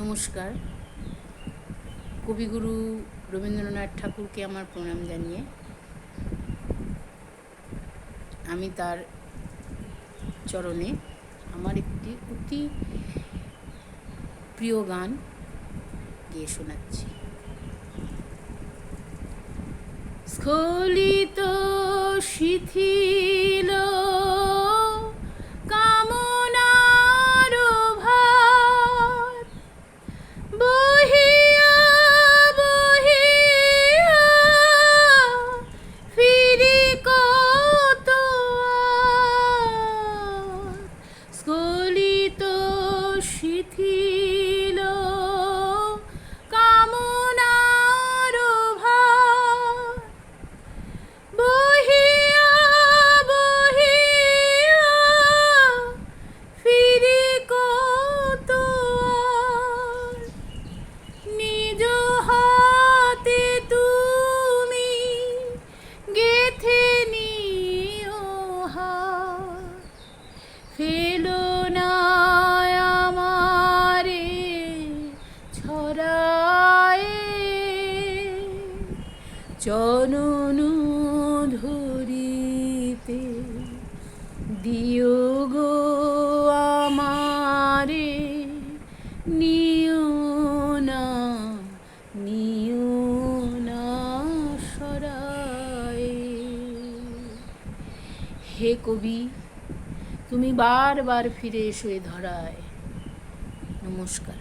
নমস্কার। কবিগুরু রবীন্দ্রনাথ ঠাকুরকে আমার প্রণাম জানিয়ে আমি তার চরণে আমার একটি অতি প্রিয় গান গেয়ে শোনাচ্ছি। স্খলিত শিথিল কামনার ভার বহিয়া বহিয়া ফিরি কত স্খলিত শিথিল কামনার ভার বহিয়া বহিয়া ফিরি কত নিজ হাতে তুমি গেথে নিও হাত ফেলো না আমারে ছড়ায় চরণ ধরিতে দিও গো আমারে নিও না সরায়। হে কবি, তুমি বারবার ফিরে এসো এ ধরায়। নমস্কার।